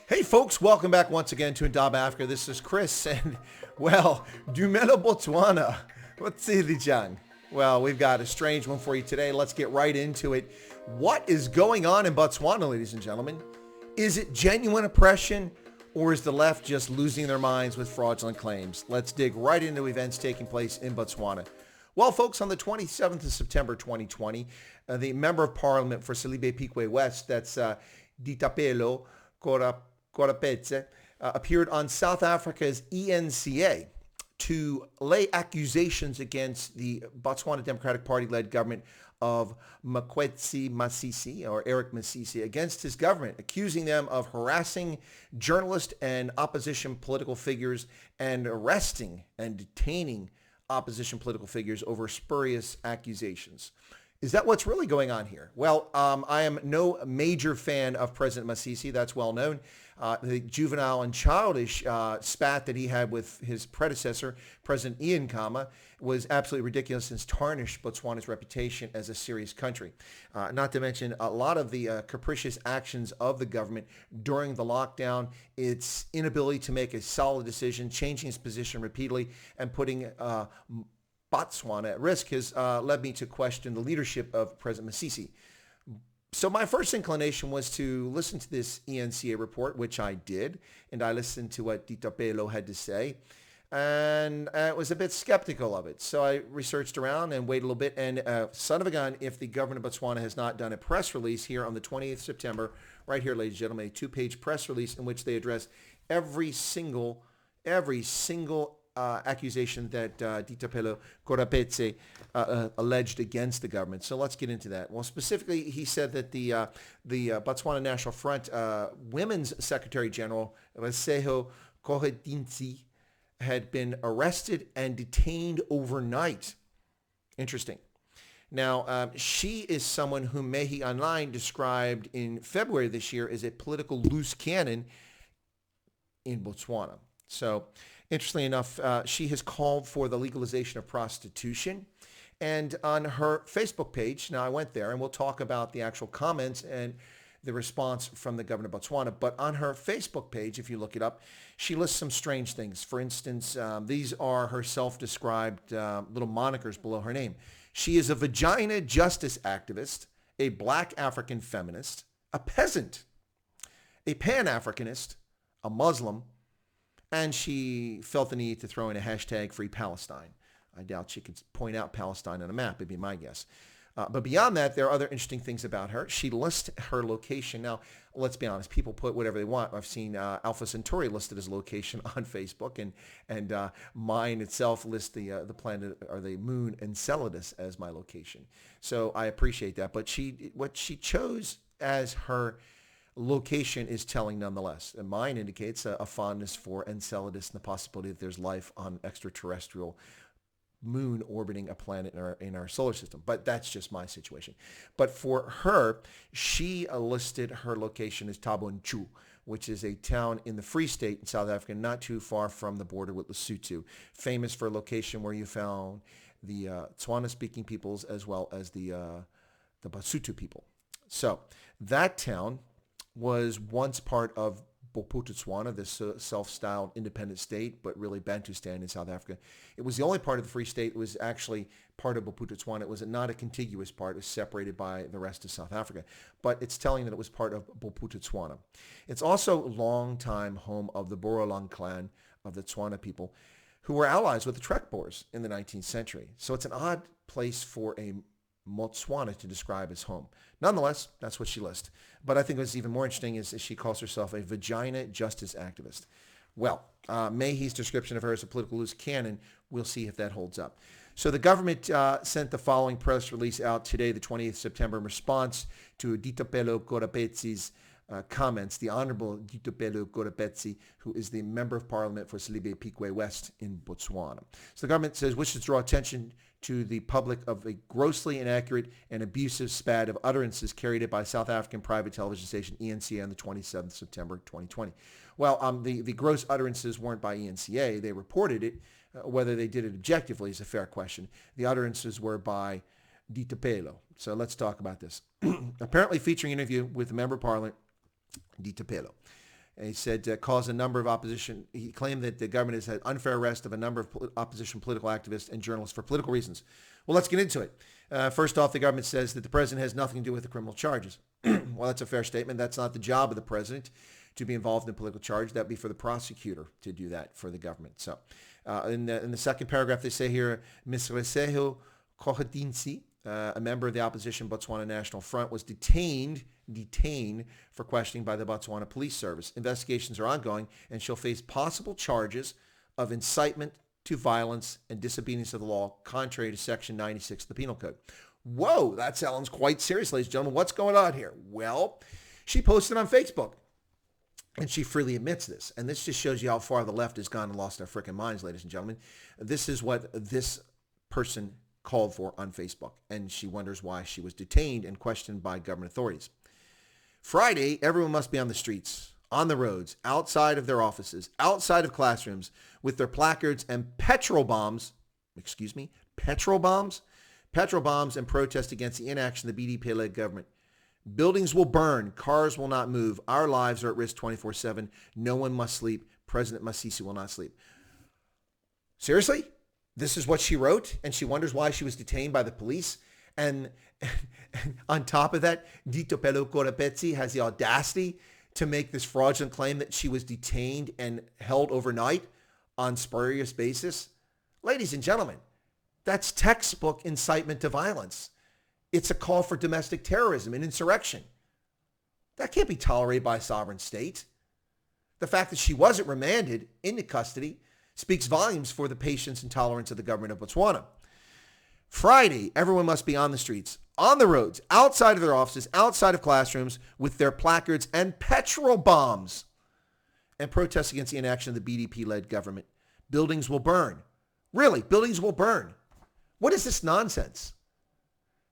Hey folks, welcome back once again to Indaba Africa. This is Chris and, well, Dumela Botswana. What's Dijan? Well, we've got a strange one for you today. Let's get right into it. What is going on in Botswana, ladies and gentlemen? Is it genuine oppression or is the left just losing their minds with fraudulent claims? Let's dig right into events taking place in Botswana. Well, folks, on the 27th of September 2020, the Member of Parliament for Salibe Pikwe West, that's Ditapelo Korapetse, appeared on South Africa's ENCA to lay accusations against the Botswana Democratic Party-led government of Mokgweetsi Masisi, or Eric Masisi, against his government, accusing them of harassing journalists and opposition political figures and arresting and detaining opposition political figures over spurious accusations. Is that what's really going on here? Well, I am no major fan of President Masisi. That's well known. The juvenile and childish spat that he had with his predecessor, President Ian Khama, was absolutely ridiculous and has tarnished Botswana's reputation as a serious country. Not to mention a lot of the capricious actions of the government during the lockdown, its inability to make a solid decision, changing its position repeatedly, and putting Botswana at risk has led me to question the leadership of President Masisi. So my first inclination was to listen to this ENCA report, which I did, and I listened to what Ditapelo had to say, and I was a bit skeptical of it. So I researched around and waited a little bit, and son of a gun, if the government of Botswana has not done a press release here on the 20th of September, right here, ladies and gentlemen, a two-page press release in which they address every single accusation that Ditapelo Korapetse alleged against the government. So let's get into that. Well, specifically, he said that the Botswana National Front Women's Secretary General, Raseho Kohedintsi, had been arrested and detained overnight. Interesting. Now, she is someone whom Mehi Online described in February this year as a political loose cannon in Botswana. So, interestingly enough, she has called for the legalization of prostitution. And on her Facebook page, now I went there and we'll talk about the actual comments and the response from the governor of Botswana. But on her Facebook page, if you look it up, she lists some strange things. For instance, these are her self-described little monikers below her name. She is a vagina justice activist, a black African feminist, a peasant, a Pan-Africanist, a Muslim, and she felt the need to throw in a hashtag Free Palestine. I doubt she could point out Palestine on a map, would be my guess. But beyond that, there are other interesting things about her. She lists her location. Now, let's be honest, people put whatever they want. I've seen Alpha Centauri listed as location on Facebook, and mine itself lists the planet or the moon Enceladus as my location. So I appreciate that. But what she chose as her location is telling nonetheless. And mine indicates a fondness for Enceladus and the possibility that there's life on extraterrestrial moon orbiting a planet in our solar system. But that's just my situation. But for her, she listed her location as Tabonchu, which is a town in the Free State in South Africa, not too far from the border with Lesotho, famous for a location where you found the Tswana-speaking peoples as well as the Basotho people. So that town was once part of Botswana, this self-styled independent state, but really Bantustan in South Africa. It was the only part of the Free State. It was actually part of Botswana. It was not a contiguous part. It was separated by the rest of South Africa. But it's telling that it was part of Botswana. It's also a long-time home of the Borolang clan of the Tswana people, who were allies with the Trek Boers in the 19th century. So it's an odd place for a Botswana to describe as home. Nonetheless, that's what she lists. But I think what's even more interesting is she calls herself a vagina justice activist. Well, Mehi's description of her as a political loose cannon, we'll see if that holds up. So the government sent the following press release out today, the 20th of September, in response to Ditapelo Korapetsi's comments. The Honorable Ditapelo Korapetsi, who is the Member of Parliament for Salibe Pikwe West in Botswana. So the government says wishes to draw attention to the public of a grossly inaccurate and abusive spat of utterances carried out by South African private television station ENCA on the 27th of September 2020. Well, the gross utterances weren't by ENCA. They reported it. Whether they did it objectively is a fair question. The utterances were by Ditapelo. So let's talk about this. Apparently featuring an interview with the Member of Parliament, Ditapelo. And he said, caused a number of opposition. He claimed that the government has had unfair arrest of a number of opposition political activists and journalists for political reasons. Well, let's get into it. First off, the government says that the president has nothing to do with the criminal charges. Well, that's a fair statement. That's not the job of the president to be involved in a political charge. That'd be for the prosecutor to do that for the government. So in the second paragraph, they say here, Ms. Reseho Kohetinsi, a member of the opposition Botswana National Front, was detained for questioning by the Botswana Police Service. Investigations are ongoing, and she'll face possible charges of incitement to violence and disobedience of the law, contrary to Section 96 of the Penal Code. Whoa, that sounds quite serious, ladies and gentlemen. What's going on here? Well, she posted on Facebook, and she freely admits this. And this just shows you how far the left has gone and lost their freaking minds, ladies and gentlemen. This is what this person called for on Facebook, and she wonders why she was detained and questioned by government authorities. Friday, everyone must be on the streets, on the roads, outside of their offices, outside of classrooms, with their placards and petrol bombs, and protest against the inaction of the BDP-led government. Buildings will burn. Cars will not move. Our lives are at risk 24/7. No one must sleep. President Masisi will not sleep. Seriously? This is what she wrote, and she wonders why she was detained by the police. And on top of that, Ditopelo Korapetsi has the audacity to make this fraudulent claim that she was detained and held overnight on spurious basis. Ladies and gentlemen, that's textbook incitement to violence. It's a call for domestic terrorism and insurrection. That can't be tolerated by a sovereign state. The fact that she wasn't remanded into custody speaks volumes for the patience and tolerance of the government of Botswana. Friday, everyone must be on the streets, on the roads, outside of their offices, outside of classrooms, with their placards and petrol bombs, and protest against the inaction of the BDP-led government. Buildings will burn. Really, buildings will burn. What is this nonsense?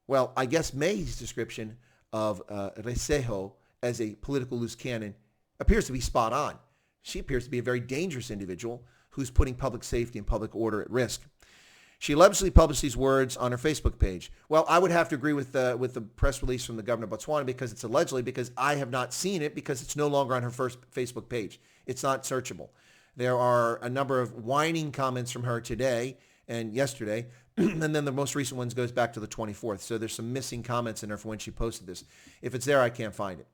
Well, I guess May's description of Reseho as a political loose cannon appears to be spot on. She appears to be a very dangerous individual who's putting public safety and public order at risk. She allegedly published these words on her Facebook page. Well, I would have to agree with the press release from the governor of Botswana because it's allegedly, because I have not seen it because it's no longer on her first Facebook page. It's not searchable. There are a number of whining comments from her today and yesterday, and then the most recent ones goes back to the 24th. So there's some missing comments in there from when she posted this. If it's there, I can't find it.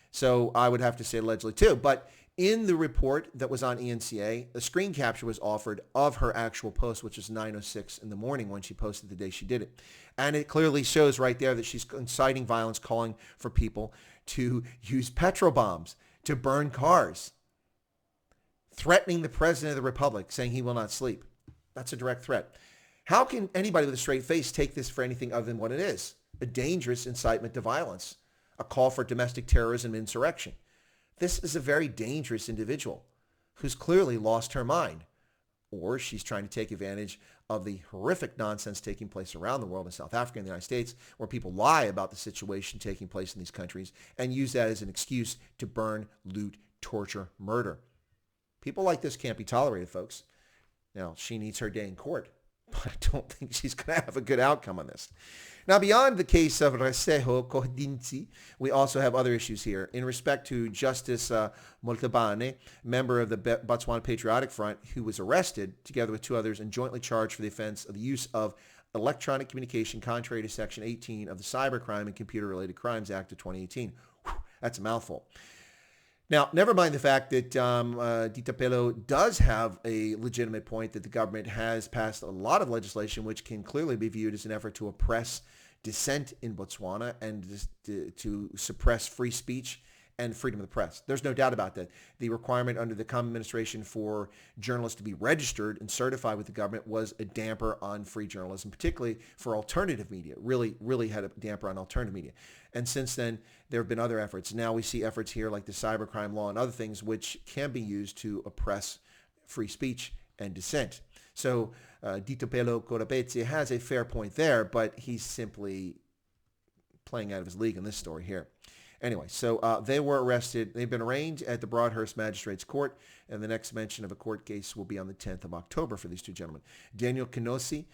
So I would have to say allegedly too. But in the report that was on ENCA, a screen capture was offered of her actual post, which is 9:06 in the morning when she posted the day she did it. And it clearly shows right there that she's inciting violence, calling for people to use petrol bombs, to burn cars, threatening the president of the republic, saying he will not sleep. That's a direct threat. How can anybody with a straight face take this for anything other than what it is? A dangerous incitement to violence, a call for domestic terrorism and insurrection. This is a very dangerous individual who's clearly lost her mind, or she's trying to take advantage of the horrific nonsense taking place around the world in South Africa and the United States, where people lie about the situation taking place in these countries and use that as an excuse to burn, loot, torture, murder. People like this can't be tolerated, folks. Now, she needs her day in court, but I don't think she's going to have a good outcome on this. Now, beyond the case of Reseho Kohdinsi, we also have other issues here. In respect to Justice Moltabane, member of the Botswana Patriotic Front, who was arrested together with two others and jointly charged for the offense of the use of electronic communication contrary to Section 18 of the Cybercrime and Computer-Related Crimes Act of 2018. Whew, that's a mouthful. Now, never mind the fact that Ditapelo does have a legitimate point that the government has passed a lot of legislation which can clearly be viewed as an effort to oppress dissent in Botswana and to suppress free speech and freedom of the press. There's no doubt about that. The requirement under the Common Administration for journalists to be registered and certified with the government was a damper on free journalism, particularly for alternative media. Really had a damper on alternative media. And since then, there have been other efforts. Now we see efforts here like the cybercrime law and other things which can be used to oppress free speech and dissent. So Ditopelo Korapetsi has a fair point there, but he's simply playing out of his league in this story here. Anyway, so they were arrested. They've been arraigned at the Broadhurst Magistrates Court, and the next mention of a court case will be on the 10th of October for these two gentlemen. Daniel Kinosi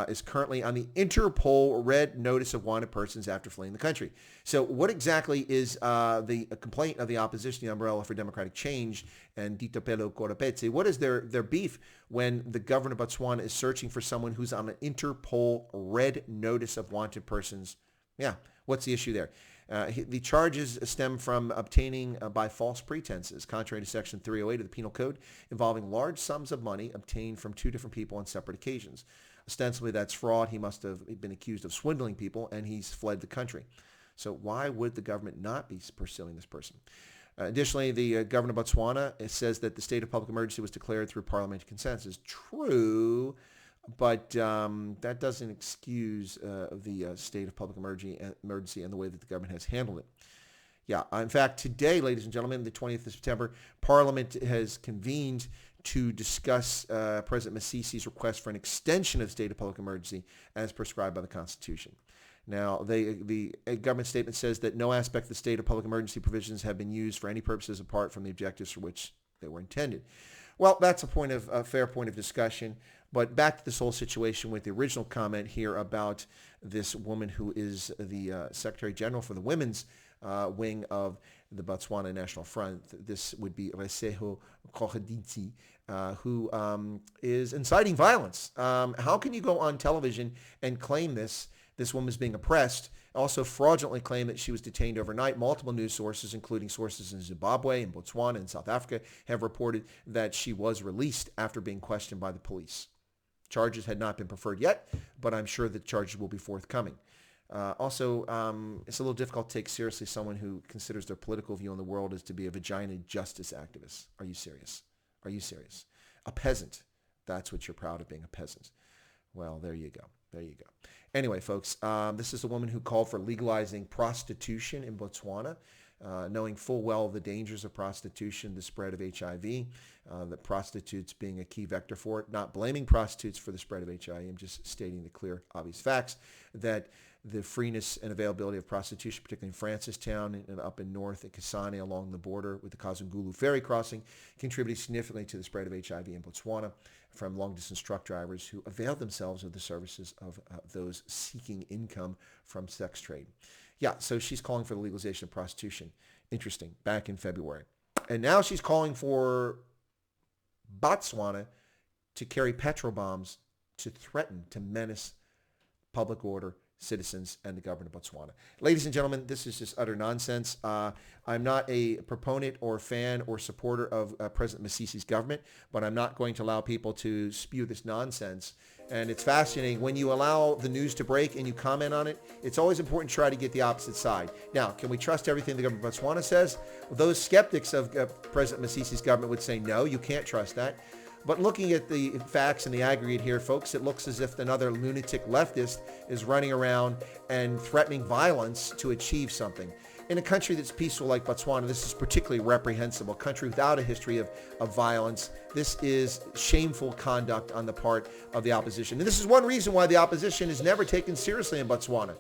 is currently on the Interpol red notice of wanted persons after fleeing the country. So what exactly is the complaint of the opposition, the Umbrella for Democratic Change, and Dita Pelo Korapetse? What is their beef when the government of Botswana is searching for someone who's on an Interpol red notice of wanted persons? Yeah, what's the issue there? The charges stem from obtaining by false pretenses, contrary to Section 308 of the Penal Code, involving large sums of money obtained from two different people on separate occasions. Ostensibly, that's fraud. He must have been accused of swindling people, and he's fled the country. So why would the government not be pursuing this person? Additionally, the governor of Botswana says that the state of public emergency was declared through parliamentary consensus. True, but that doesn't excuse the state of public emergency and the way that the government has handled it. Yeah, in fact, today, ladies and gentlemen, the 20th of September, Parliament has convened to discuss President Masisi's request for an extension of the state of public emergency as prescribed by the Constitution. Now, the government statement says that no aspect of the state of public emergency provisions have been used for any purposes apart from the objectives for which they were intended. Well, that's a fair point of discussion. But back to this whole situation with the original comment here about this woman who is the Secretary General for the women's wing of the Botswana National Front. This would be Reseho Kogaditsi, who is inciting violence. How can you go on television and claim this woman is being oppressed, also fraudulently claim that she was detained overnight? Multiple news sources, including sources in Zimbabwe and Botswana and South Africa, have reported that she was released after being questioned by the police. Charges had not been preferred yet, but I'm sure the charges will be forthcoming. Also, it's a little difficult to take seriously someone who considers their political view on the world as to be a vagina justice activist. Are you serious? Are you serious? A peasant. That's what you're proud of, being a peasant. Well, there you go. There you go. Anyway, folks, this is a woman who called for legalizing prostitution in Botswana, knowing full well the dangers of prostitution, the spread of HIV, the prostitutes being a key vector for it. Not blaming prostitutes for the spread of HIV. I'm just stating the clear, obvious facts that the freeness and availability of prostitution, particularly in Francistown and up in north at Kasane along the border with the Kazungulu ferry crossing, contributed significantly to the spread of HIV in Botswana from long-distance truck drivers who availed themselves of the services of those seeking income from sex trade. Yeah, so she's calling for the legalization of prostitution. Interesting, back in February. And now she's calling for Botswana to carry petrol bombs to threaten, to menace public order, citizens, and the government of Botswana. Ladies and gentlemen, this is just utter nonsense. I'm not a proponent or fan or supporter of President Masisi's government, but I'm not going to allow people to spew this nonsense. And it's fascinating. When you allow the news to break and you comment on it, it's always important to try to get the opposite side. Now, can we trust everything the government of Botswana says? Those skeptics of President Masisi's government would say, no, you can't trust that. But looking at the facts and the aggregate here, folks, it looks as if another lunatic leftist is running around and threatening violence to achieve something. In a country that's peaceful like Botswana, this is particularly reprehensible. A country without a history of violence. This is shameful conduct on the part of the opposition. And this is one reason why the opposition is never taken seriously in Botswana,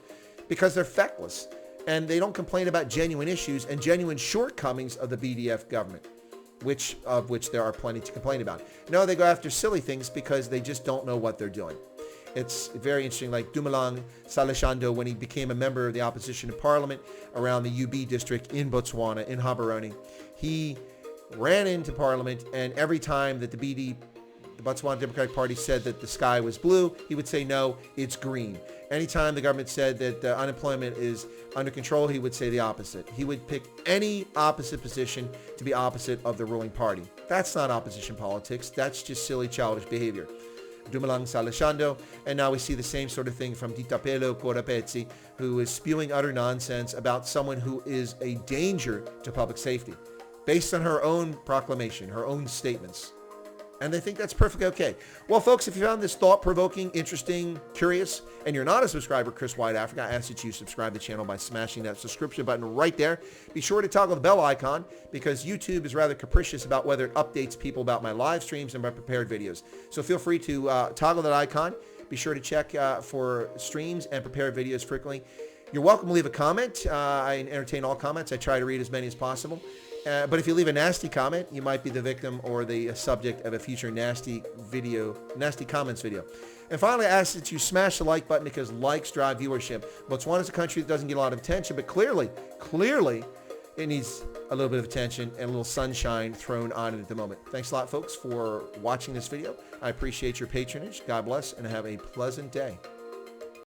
because they're feckless and they don't complain about genuine issues and genuine shortcomings of the BDF government, of which there are plenty to complain about. No, they go after silly things because they just don't know what they're doing. It's very interesting, like Dumalang Salashando, when he became a member of the opposition in parliament around the UB district in Botswana, in Gaborone, he ran into parliament, and every time that the Botswana Democratic Party said that the sky was blue, he would say, no, it's green. Anytime the government said that unemployment is under control, he would say the opposite. He would pick any opposite position to be opposite of the ruling party. That's not opposition politics. That's just silly, childish behavior. Dumalang Salashando, and now we see the same sort of thing from Dita Pelo Korapetse, who is spewing utter nonsense about someone who is a danger to public safety, based on her own proclamation, her own statements. And they think that's perfectly okay. Well, folks, if you found this thought-provoking, interesting, curious, and you're not a subscriber, Chris White Africa, I ask that you subscribe to the channel by smashing that subscription button right there. Be sure to toggle the bell icon because YouTube is rather capricious about whether it updates people about my live streams and my prepared videos. So feel free to toggle that icon. Be sure to check for streams and prepared videos frequently. You're welcome to leave a comment. I entertain all comments. I try to read as many as possible. But if you leave a nasty comment, you might be the victim or the subject of a future nasty comments video. And finally, I ask that you smash the like button because likes drive viewership. Botswana is a country that doesn't get a lot of attention, but clearly, it needs a little bit of attention and a little sunshine thrown on it at the moment. Thanks a lot, folks, for watching this video. I appreciate your patronage. God bless, and have a pleasant day.